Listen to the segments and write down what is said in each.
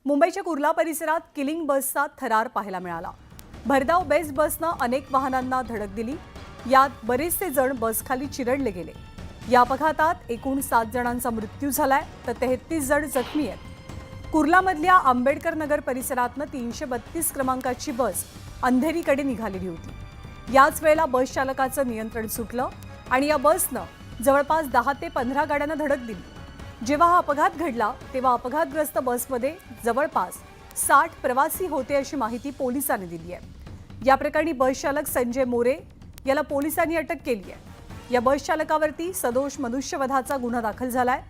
मुंबईच्या कुर्ला परिसरात किलिंग बसचा थरार पाहायला मिळाला। भरधाव बेस्ट बसनं अनेक वाहनांना धडक दिली। यात बरेचसे जण बसखाली चिरडले गेले। या अपघातात एकूण 7 जणांचा मृत्यू झालाय तर 33 जण जखमी आहेत। कुर्लामधल्या आंबेडकर नगर परिसरातनं 332 क्रमांकाची बस अंधेरीकडे निघालेली होती। याच वेळेला बस चालकाचं नियंत्रण सुटलं आणि या बसनं जवळपास 10 ते 15 गाड्यांना धडक दिली। जेव्हा हा अपघात घडला तेव्हा अपघातग्रस्त बसमध्ये जवळपास 60 प्रवासी होते अशी माहिती पोलिसांनी दिली आहे। या प्रकरणी बस चालक संजय मोरे याला पोलिसांनी अटक केली आहे। या बस चालकावरती सदोष मनुष्यवधाचा गुन्हा दाखल झालाय।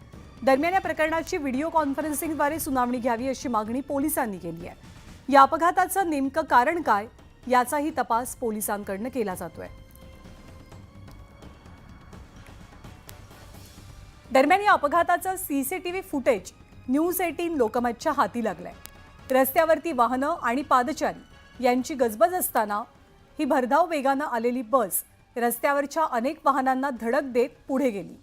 दरम्यान या प्रकरणाची व्हिडिओ कॉन्फरन्सिंगद्वारे सुनावणी घ्यावी अशी मागणी पोलिसांनी केली आहे। या अपघाताचं नेमकं कारण काय याचाही तपास पोलिसांकडून केला जातोय। दरम्यान या अपघाताचं सीसीटीव्ही फुटेज न्यूज 18 लोकमतच्या हाती लागलंय। रस्त्यावरती वाहनं आणि पादचारी यांची गजबज असताना ही भरधाव वेगानं आलेली बस रस्त्यावरच्या अनेक वाहनांना धडक देत पुढे गेली।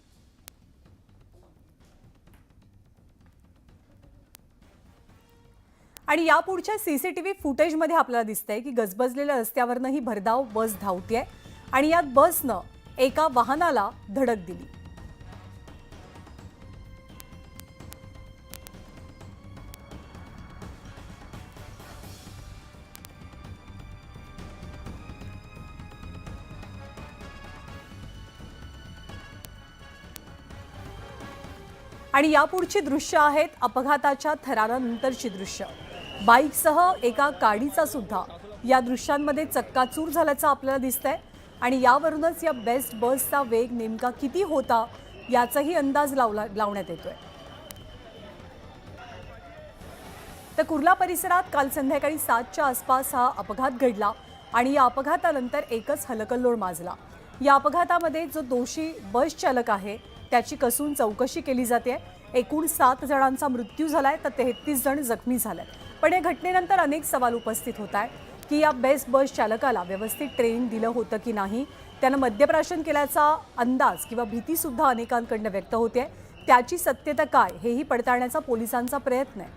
आणि यापुढच्या सीसीटीव्ही फुटेजमध्ये आपल्याला दिसतंय की गजबजलेल्या रस्त्यावरनं ही भरधाव बस धावतेय आणि यात बसनं एका वाहनाला धडक दिली। आणि यापुढची दृश्य आहेत अपघाताच्या थरारानंतरची दृश्य। बाईकसह एका गाडीचा सुद्धा या दृश्यांमध्ये चक्काचूर झाल्याचं आपल्याला दिसतंय आणि यावरूनच या बेस्ट बसचा वेग नेमका किती होता याचाही अंदाज लावण्यात येतोय। तर कुर्ला परिसरात काल संध्याकाळी 7च्या आसपास हा अपघात घडला आणि या अपघातानंतर एकच हलकल्लोळ माजला। या अपघातामध्ये जो दोषी बस चालक आहे त्याची कसून चौकशी केली जाते। एकूण 7 जणांचा मृत्यू झालाय तर 33 जण जखमी झालेत। पण या घटनेनंतर अनेक सवाल उपस्थित होत आहेत की या बेस्ट बस चालकाला व्यवस्थित ट्रेनिंग दिलं होतं की नाही, त्यानं मद्यप्राशन केल्याचा अंदाज किंवा भीती सुद्धा अनेकांकडून व्यक्त होते। त्याची सत्यता काय हेही पडताळण्याचा पोलिसांचा प्रयत्न आहे।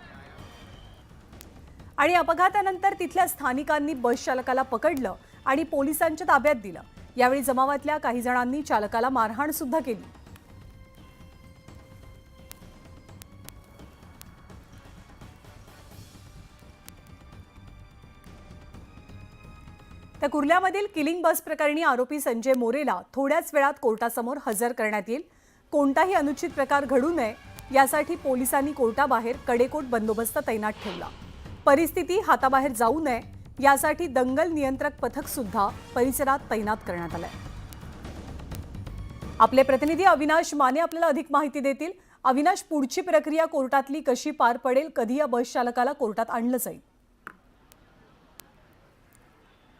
आणि अपघातानंतर तिथल्या स्थानिकांनी बस चालकाला पकडलं आणि पोलिसांच्या ताब्यात दिलं। यावेळी जमावातल्या काही जणांनी चालकाला मारहाण सुद्धा केली। तर कुर्ल्यामधील किलिंग बस प्रकरणी आरोपी संजय मोरेला थोड्याच वेळात कोर्टासमोर हजर करण्यात येईल। कोणताही अनुचित प्रकार घडू नये यासाठी पोलिसांनी कोर्टाबाहेर कडेकोट बंदोबस्त तैनात ठेवला। परिस्थिती हाताबाहेर जाऊ नये यासाठी दंगल नियंत्रक पथक सुद्धा परिसरात तैनात करण्यात आलंय। आपले प्रतिनिधी अविनाश माने आपल्याला अधिक माहिती देतील। अविनाश, पुढची प्रक्रिया कोर्टातली कशी पार पडेल? कधी या बस चालकाला कोर्टात आणलं जाईल?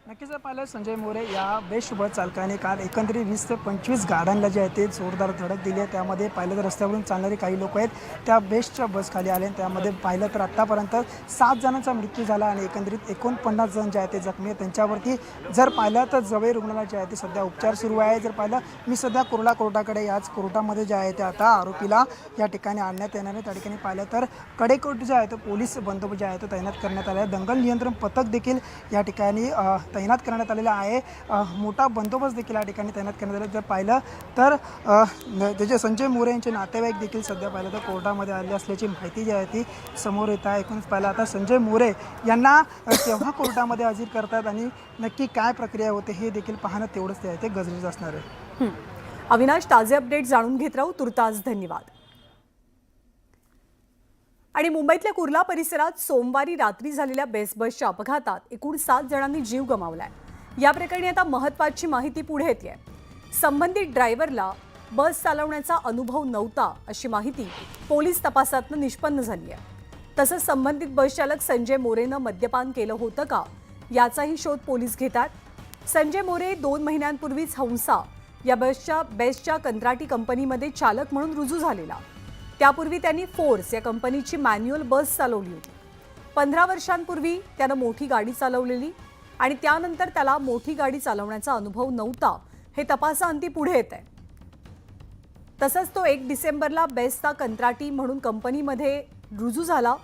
नक्कीच पाहिलं संजय मोरे या बेस्ट बस चालकाने काल एकंदरीत 20 ते 25 गाड्यांना जे आहे ते जोरदार धडक दिली आहे। त्यामध्ये पाहिलं तर रस्त्यावरून चालणारे काही लोक आहेत त्या बेस्टच्या बस खाली आले। त्यामध्ये पाहिलं तर आत्तापर्यंत 7 जणांचा मृत्यू झाला आणि एकंदरीत 49 जण जे आहे ते जखमी आहेत। त्यांच्यावरती जर पाहिलं तर जवळ रुग्णालयात जे आहे ते सध्या उपचार सुरू आहे। जर पाहिलं मी सध्या कुर्ला कोर्टाकडे याच कोर्टामध्ये जे आहे ते आता आरोपीला या ठिकाणी आणण्यात येणार आहे। त्या ठिकाणी पाहिलं तर कडेकोट जे आहे तो पोलीस बंदोबस्त जे आहे तो तैनात करण्यात आला आहे। दंगल नियंत्रण पथक देखील या ठिकाणी तैनात करण्यात आलेला आहे। मोठा बंदोबस्त देखील या ठिकाणी तैनात करण्यात आला। जर पाहिलं तर त्याचे संजय मोरे यांचे नातेवाईक देखील सध्या पाहिलं तर कोर्टामध्ये आले असल्याची माहिती जी आहे ती समोर येत आहे। एकूणच पाहिलं आता संजय मोरे यांना केव्हा कोर्टामध्ये हजर करतात आणि नक्की काय प्रक्रिया होते हे देखील पाहणं तेवढंच ते गरजेचं असणार आहे। अविनाश, ताजे अपडेट जाणून घेत राहू। तुर्तास धन्यवाद। आणि मुंबईतल्या कुर्ला परिसरात सोमवारी रात्री झालेल्या बेस्ट बसच्या अपघातात एकूण 7 जणांनी जीव गमावलाय। या प्रकरणी आता महत्त्वाची माहिती पुढे येते। संबंधित ड्रायव्हरला बस चालवण्याचा अनुभव नव्हता अशी माहिती पोलीस तपासातून निष्पन्न झाली आहे। तसंच संबंधित बस चालक संजय मोरेनं मद्यपान केलं होतं का याचाही शोध पोलीस घेतात। संजय मोरे 2 महिन्यांपूर्वीच हंसा या बेस्टच्या कंत्राटी कंपनीमध्ये चालक म्हणून रुजू झालेला। त्यापूर्वी त्यांनी फोर्स या कंपनीची मॅन्युअल बस चालवली होती। 15 वर्षांपूर्वी त्यानं मोठी गाडी चालवलेली आणि त्यानंतर त्याला मोठी गाडी चालवण्याचा अनुभव नव्हता हे तपासाअंती पुढे येत आहे। तसंच तो 1 डिसेंबरला बेस्टचा कंत्राटी म्हणून कंपनीमध्ये रुजू झाला।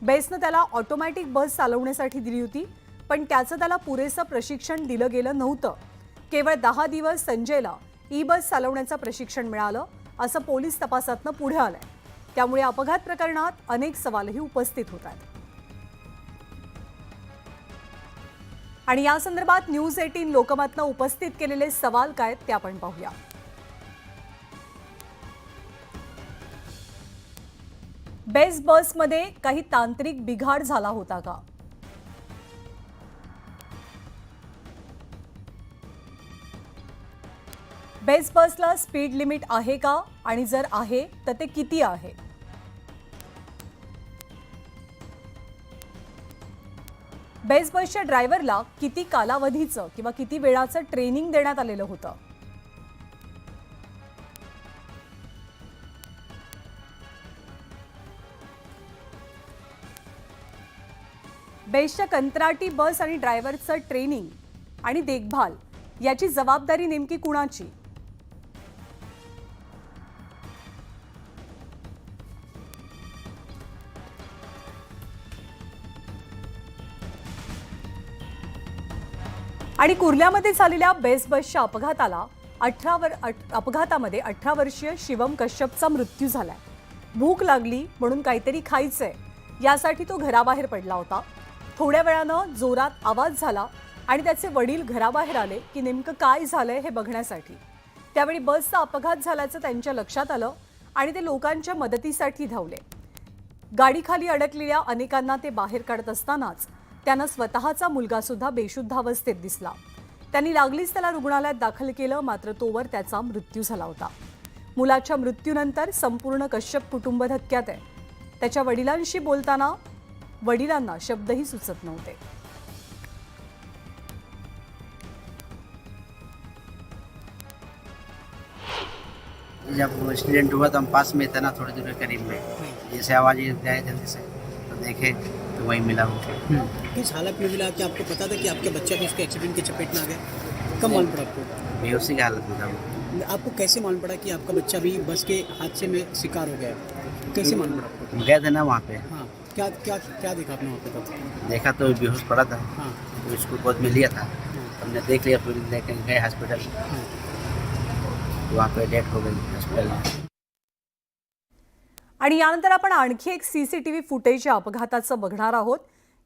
बेसनं त्याला ऑटोमॅटिक बस चालवण्यासाठी दिली होती, पण त्याचं त्याला पुरेसं प्रशिक्षण दिलं गेलं नव्हतं. केवळ 10 दिवस संजयला ई बस चालवण्याचं प्रशिक्षण मिळालं, असं पोलीस तपासातनं पुढे आलंय. त्यामुळे अपघात प्रकरणात अनेक सवालही उपस्थित होत आहेत. आणि या संदर्भात न्यूज 18 लोकमतनं उपस्थित केलेले सवाल काय ते आपण पाहूया. बेस्ट बसमध्ये काही तांत्रिक बिघाड झाला होता का? बेस्ट बसला स्पीड लिमिट आहे का, आणि जर आहे तर ते किती आहे? बेस्ट बसच्या ड्रायव्हरला किती कालावधीचं किंवा किती वेळाचं ट्रेनिंग देण्यात आलेलं होतं? बेस्टच्या कंत्राटी बस आणि ड्रायव्हरचं ट्रेनिंग आणि देखभाल याची जबाबदारी नेमकी कुणाची? आणि कुर्ल्यामध्ये झालेल्या बेस्ट बसच्या अपघातामध्ये 18 वर्षीय शिवम कश्यपचा मृत्यू झालाय. भूक लागली म्हणून काहीतरी खायचंय यासाठी तो घराबाहेर पडला होता. थोड्या वेळानं जोरात आवाज झाला आणि त्याचे वडील घराबाहेर आले की नेमकं काय झालंय हे बघण्यासाठी. त्यावेळी बसचा अपघात झाल्याचं त्यांच्या लक्षात आलं आणि ते लोकांच्या मदतीसाठी धावले. गाडीखाली अडकलेल्या अनेकांना ते बाहेर काढत असतानाच त्यांना स्वतःचा मुलगा सुद्धा बेशुद्ध अवस्थेत दिसला. त्यांनी लागलीच त्याला रुग्णालयात दाखल केलं, मात्र तोवर त्याचा मृत्यू झाला होता. मुलाच्या मृत्यूनंतर संपूर्ण कश्यप कुटुंब धक्क्यात आहे. त्याच्या वडिलांशी बोलताना वडिलांना शब्दही सुचत नव्हते. जब एक्सीडेंट हुआ तो हम पास में थे ना, थोड़ी दूर के करीब में, जैसे आवाज़ गए जल्दी से तो देखे तो वही मिला उनको। किस हालत में मिला कि आपको पता था कि आपका बच्चा भी इसके एक्सीडेंट की चपेट में आ गया? कब मालूम पड़ा आपको? बेहोशी की हालत में था वो। आपको कैसे मालूम पड़ा कि आपका बच्चा भी बस के हादसे में शिकार हो गया? कैसे मालूम पड़ा आपको? गए थे ना वहाँ पे, हाँ, क्या क्या क्या देखा आपने वहाँ पे तब? देखा तो बेहोश पड़ा था, हाँ तो इसको गोद में लिया था, हाँ हमने देख लिया, फिर लेकर गए हॉस्पिटल, हाँ। वहाँ पे डेथ हो गई हॉस्पिटल में। आणि यानंतर आपण आणखी एक सीसीटीव्ही फुटेज या अपघाताचं बघणार आहोत.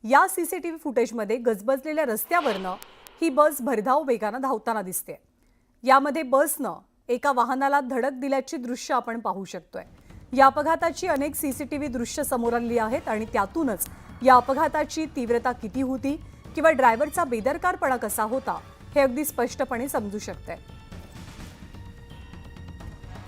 या सीसीटीव्ही फुटेजमध्ये गजबजलेल्या रस्त्यावरनं ही बस भरधाव वेगानं धावताना दिसते. यामध्ये बसनं एका वाहनाला धडक दिल्याची दृश्य आपण पाहू शकतोय. या अपघाताची अनेक सीसीटीव्ही दृश्य समोर आली आहेत आणि त्यातूनच या अपघाताची तीव्रता किती होती किंवा ड्रायव्हरचा बेदरकारपणा कसा होता हे अगदी स्पष्टपणे समजू शकते.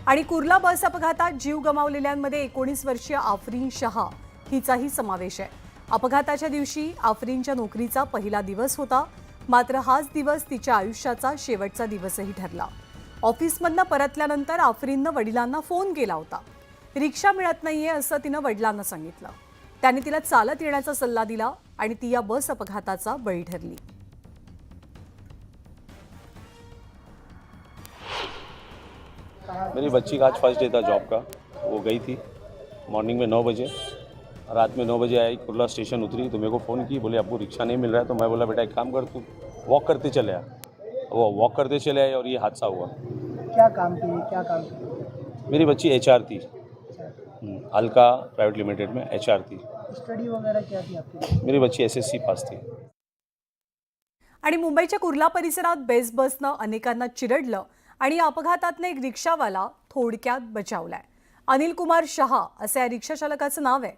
आणि कुर्ला बस अपघातात जीव गमावलेल्यांमध्ये 19 वर्षीय आफरीन शहा हिचाही समावेश आहे. अपघाताच्या दिवशी आफरीनच्या नोकरीचा पहिला दिवस होता, मात्र हाच दिवस तिच्या आयुष्याचा शेवटचा दिवसही ठरला. ऑफिसमधनं परतल्यानंतर आफरीननं वडिलांना फोन केला होता. रिक्षा मिळत नाहीये असं तिनं वडिलांना सांगितलं. त्यांनी तिला चालत येण्याचा सल्ला दिला आणि ती या बस अपघाताचा बळी ठरली. मेरी बच्ची का आज फर्स्ट डे था जॉब का, वो गई थी मॉर्निंग में 9 बजे, रात में 9 बजे आई, कुर्ला स्टेशन उतरी तो मेरे को फ़ोन की, बोले आपको रिक्शा नहीं मिल रहा है. तो मैं बोला बेटा एक काम कर, तू वॉक करते चले आ. वो वॉक करते चले आए और ये हादसा हुआ. क्या काम की? मेरी बच्ची HR थी, अलका प्राइवेट लिमिटेड में HR थी. स्टडी वगैरह क्या थी आपकी? मेरी बच्ची SSC पास थी. आणि मुंबईच्या कुर्ला परिसरात बेस्ट बसनं अनेकांना चिरडलं आणि या अपघातातनं एक रिक्षावाला थोडक्यात बचावलाय. अनिल कुमार शहा असं या रिक्षा चालकाचं नाव आहे.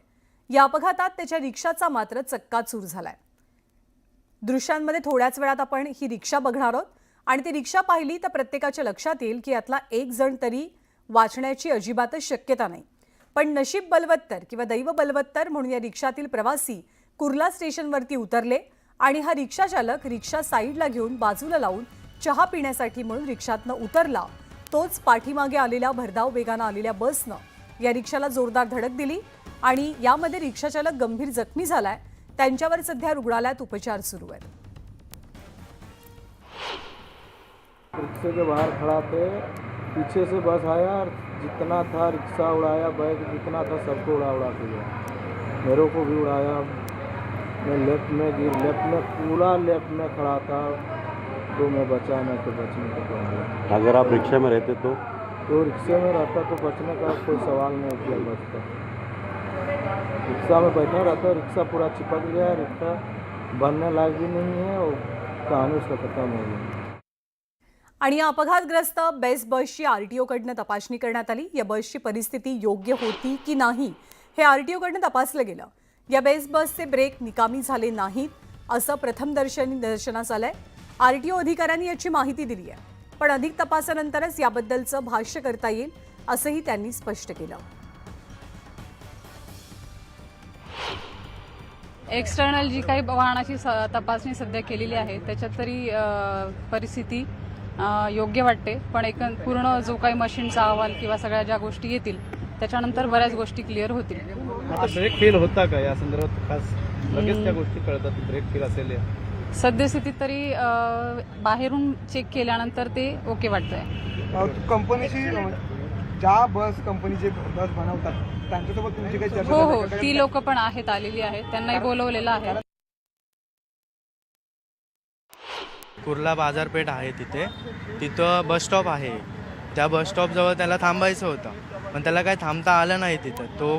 या अपघातात त्याच्या रिक्षाचा मात्र चक्काचूर झालाय. दृश्यांमध्ये थोड्याच वेळात आपण ही रिक्षा बघणार आहोत आणि ती रिक्षा पाहिली तर प्रत्येकाच्या लक्षात येईल की यातला एक जण तरी वाचण्याची अजिबातच शक्यता नाही. पण नशीब बलवत्तर किंवा दैव बलवत्तर म्हणून या रिक्षातील प्रवासी कुर्ला स्टेशनवरती उतरले आणि हा रिक्षा चालक रिक्षा साईडला घेऊन बाजूला लावून चहा पिण्यासाठी म्हणून रिक्षातनं उतरला. तोच पाठीमागे आलेल्या भरधाव वेगानं आलेल्या बसनं या रिक्षाला जोरदार धडक दिली आणि यामध्ये रिक्षाचालक गंभीर जखमी झालाय. त्यांच्यावर सध्या रुग्णालयात उपचार सुरू आहेत. रिक्शे के बाहर खड़ा थे, पीछे से बस आया और जितना था रिक्शा उड़ाया, बैग जितना था सबको उड़ा के गया. मेरे को भी उड़ाया। मैं लेफ्ट में पूरा लेफ्ट में खड़ा था, तो मैं बचा ना तो बचने को पड़ा। अगर आप रिक्शा में रहते तो रिक्शे में रहता तो बचने का कोई सवाल नहीं उठा बचता। रिक्शा में बैठा रहता, रिक्शा पूरा चिपक गया, रिक्शा बनने लायक भी नहीं है और कहानी उसका खत्म हो गई। आणि या अपघातग्रस्त बेस्ट बसची आरटीओकडनं तपासणी करण्यात आली। या बसची परिस्थिती योग्य होती की नाही हे आरटीओकडनं तपासलं गेलं। या बेस्ट बसचे ब्रेक निकामी झाले नाहीत असं प्रथमदर्शनी निदर्शनास आलंय। आरटीओ अधिकाऱ्यांनी याची माहिती दिली आहे, पण अधिक तपासानंतरच याबद्दलचं भाष्य करता येईल असंही त्यांनी स्पष्ट केलं। एक्सटर्नल जी काही वाहनाची तपासणी सध्या केलेली आहे त्याच्यात तरी परिस्थिती योग्य वाटते, पण पूर्ण जो काही मशीनचा अहवाल किंवा सगळ्या ज्या गोष्टी येतील त्याच्यानंतर बऱ्याच गोष्टी क्लिअर होतील। ब्रेक फेल होता का या संदर्भात खास लगेच त्या गोष्टी कळतात, ब्रेक फेल असेल? सद्यस्थितीत तरी बाहेरून चेक केल्यानंतर ते ओके वाटतंय। कंपनीची ज्या बस कंपनीचे बस बनवतात त्यांच्यासोबत तुमची काही चर्चा हो झाली हो, का? ती लोक पण आहेत, आलेली आहेत, त्यांनाही बोलवलेलं आहे। कुर्ला बाजारपेठ आहे तिथं बस स्टॉप आहे। त्या बस स्टॉपजवळ त्याला थांबायचं होतं, पण त्याला काही थांबता आलं नाही तिथं। तो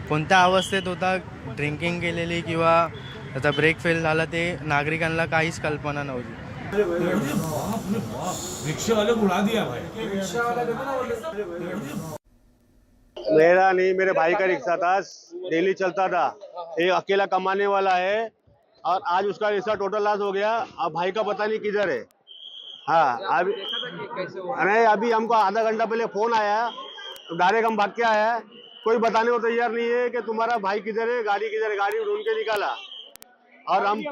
कोणत्या अवस्थेत होता, ड्रिंकिंग केलेली किंवा त्याचा ब्रेक फेल झाला ते नागरिकांना काहीच कल्पना नव्हती। रिक्शा वाले को उड़ा दिया भाई। मेरा नहीं, मेरे भाई का रिक्शा था, डेली चलता था। एक अकेला कमाने वाला है और आज उसका रिक्शा टोटल लॉस हो गया। अब भाई का पता नहीं किधर है। हाँ अभी हमको आधा घंटा पहले फोन आया, डायरेक्ट हम भाग के आया। कोई बताने को तैयार नहीं है कि तुम्हारा भाई किधर है, गाड़ी किधर है। गाड़ी ढूंढ के निकाला और हम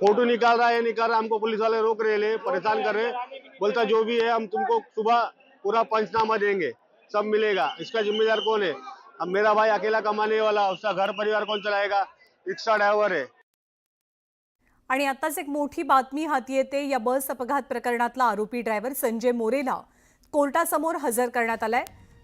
फोटो निकाल रहा है, निकाल रहा, हमको पुलिस वाले रोक रहे, परेशान कर रहे। बोलता जो भी है हम तुमको सुबह पूरा पंचनामा देंगे, सब मिलेगा। इसका जिम्मेदार कौन है? अब मेरा भाई अकेला कमाने वाला, उसका घर परिवार कौन चलाएगा? रिक्शा ड्राइवर है। आणि आताच एक मोठी बातमी हाती येते। या बस अपघात प्रकरणातला आरोपी ड्रायव्हर संजय मोरेला कोर्टासमोर हजर करण्यात आलाय।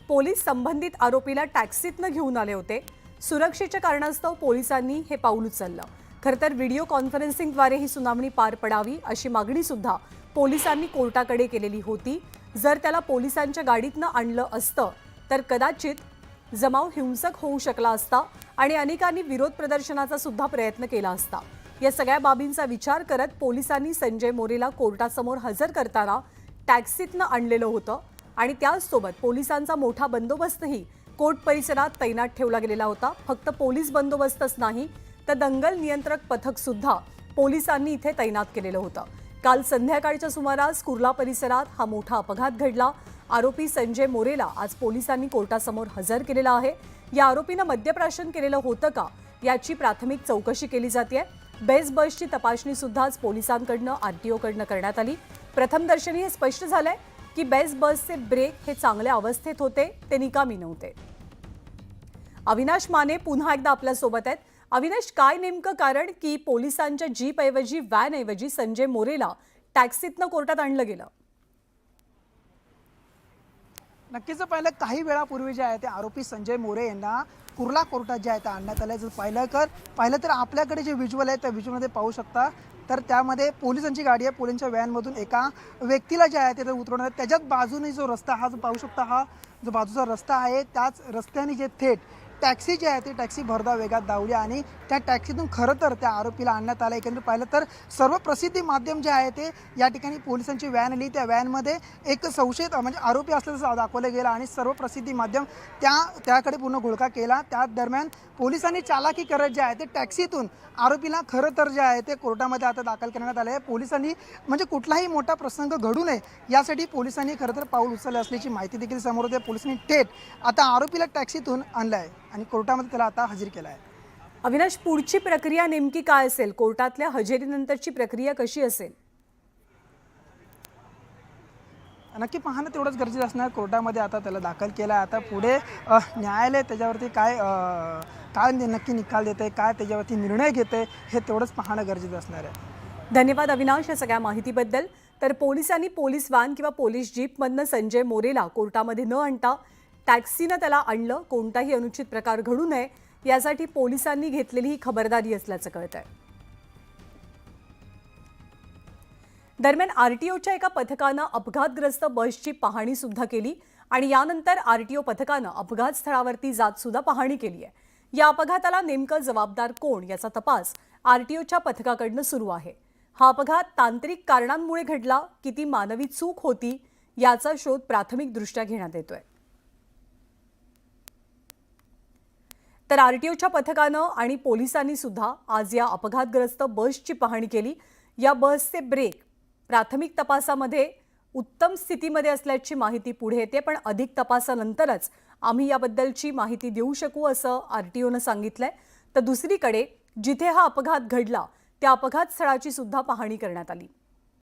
पोलीस संबंधित आरोपीला टॅक्सीतनं घेऊन आले होते। सुरक्षेच्या कारणास्तव पोलिसांनी हे पाऊल उचललं। खरं तर व्हिडिओ कॉन्फरन्सिंगद्वारे ही सुनावणी पार पडावी अशी मागणी सुद्धा पोलिसांनी कोर्टाकडे केलेली होती। जर त्याला पोलिसांच्या गाडीतनं आणलं असतं तर कदाचित जमाव हिंसक होऊ शकला असता आणि अनेकांनी विरोध प्रदर्शनाचा सुद्धा प्रयत्न केला असता। या सगळ्या बाबींचा विचार करत पोलिसांनी संजय मोरेला कोर्टासमोर हजर करताना टॅक्सीतनं आणलेलं होतं आणि त्याचसोबत पोलिसांचा मोठा बंदोबस्तही कोर्ट परिसरात तैनात ठेवला गेलेला होता। फक्त पोलीस बंदोबस्तच नाही तर दंगल नियंत्रक पथक सुद्धा पोलिसांनी इथे तैनात केलेलं होतं। काल संध्याकाळच्या सुमारास कुर्ला परिसरात हा मोठा अपघात घडला। आरोपी संजय मोरेला आज पोलिसांनी कोर्टासमोर हजर केलेला आहे। या आरोपीनं मद्यप्राशन केलेलं होतं का याची प्राथमिक चौकशी केली जाते। बेस्ट बसची तपासणी सुद्धा आज पोलिसांकडनं आरटीओकडनं करण्यात आली। प्रथमदर्शनी हे स्पष्ट झालंय की बेस्ट बसचे ब्रेक हे चांगल्या अवस्थेत होते, ते निकामी नव्हते। अविनाश माने पुन्हा एकदा आपल्या सोबत आहेत। अविनाश, काय नेमकं कारण की पोलिसांच्या जीप ऐवजी व्हॅन ऐवजी संजय मोरेला टॅक्सीतनं कोर्टात आणलं गेलं? नक्कीच पाहिलं काही वेळापूर्वी जे आहे ते आरोपी संजय मोरे यांना कुर्ला कोर्टात जे आहे ते आणण्यात आलं। जर पाहिलं तर आपल्याकडे जे व्हिज्युअल आहे त्या व्हिज्युअलमध्ये पाहू शकता, तर त्यामध्ये पोलिसांची गाडी आहे। पोलिसांच्या व्हॅनमधून एका व्यक्तीला जे आहे ते उतरवण्यात, त्याच्याच बाजूने जो रस्ता, हा जो पाहू शकता, हा जो बाजूचा रस्ता आहे त्याच रस्त्याने जे थेट टॅक्सी जी आहे ती टॅक्सी भरधाव वेगात धावली आणि त्या टॅक्सीतून खरं तर त्या आरोपीला आणण्यात आलं। एकंदरीत पाहिलं तर सर्व प्रसिद्धी माध्यम जे आहे ते या ठिकाणी पोलिसांची व्हॅन आली, त्या व्हॅनमध्ये एक संशयित म्हणजे आरोपी असल्याचं दाखवलं गेलं आणि सर्व प्रसिद्धी माध्यम त्याकडे पूर्ण घोळका केला। त्या दरम्यान पोलिसांनी चालाकी करत जे आहे ते टॅक्सीतून आरोपीला खरं तर जे आहे ते कोर्टामध्ये आता दाखल करण्यात आले आहे। पोलिसांनी म्हणजे कुठलाही मोठा प्रसंग घडू नये यासाठी पोलिसांनी खरं तर पाऊल उचलले असल्याची माहिती देखील समोर येते। पोलिसांनी थेट आता आरोपीला टॅक्सीतून आणलं आहे आणि कोर्टामध्ये त्याला आता हजर केलं आहे। अविनाश, पुढची प्रक्रिया नेमकी काय असेल? कोर्टातल्या हजेरीनंतरची प्रक्रिया कशी असेल? नक्की पाहणं तेवढंच गरजेचं असणार। कोर्टामध्ये आता त्याला दाखल केलं आहे। आता पुढे न्यायालय त्याच्यावरती काय नक्की निकाल देते, काय त्याच्यावरती निर्णय घेते, हे तेवढंच पाहणं गरजेचं असणार आहे। धन्यवाद अविनाश या सगळ्या माहितीबद्दल। तर पोलिसांनी पोलीस व्हॅन किंवा पोलीस जीपमधनं संजय मोरेला कोर्टामध्ये न आणता टॅक्सीनं त्याला आणलं। कोणताही अनुचित प्रकार घडू नये यासाठी पोलिसांनी घेतलेली ही खबरदारी असल्याचं कळतंय. दरम्यान आरटीओच्या एका पथकानं अपघातग्रस्त बसची पाहणी सुद्धा केली आणि यानंतर आरटीओ पथकानं अपघात स्थळावरती जात सुद्धा पाहणी केली आहे. या अपघाताला नेमकं जबाबदार कोण याचा तपास आरटीओच्या पथकाकडनं सुरू आहे. हा अपघात तांत्रिक कारणांमुळे घडला की ती मानवी चूक होती याचा शोध प्राथमिकदृष्ट्या घेण्यात येतोय. तर आरटीओच्या पथकानं आणि पोलिसांनी सुद्धा आज या अपघातग्रस्त बसची पाहणी केली. या बसचे ब्रेक प्राथमिक तपासामध्ये उत्तम स्थितीमध्ये असल्याची माहिती पुढे येते, पण अधिक तपासानंतरच आम्ही याबद्दलची माहिती देऊ शकू असं आरटीओनं सांगितलंय. तर दुसरीकडे जिथे हा अपघात घडला त्या अपघात स्थळाची सुद्धा पाहणी करण्यात आली.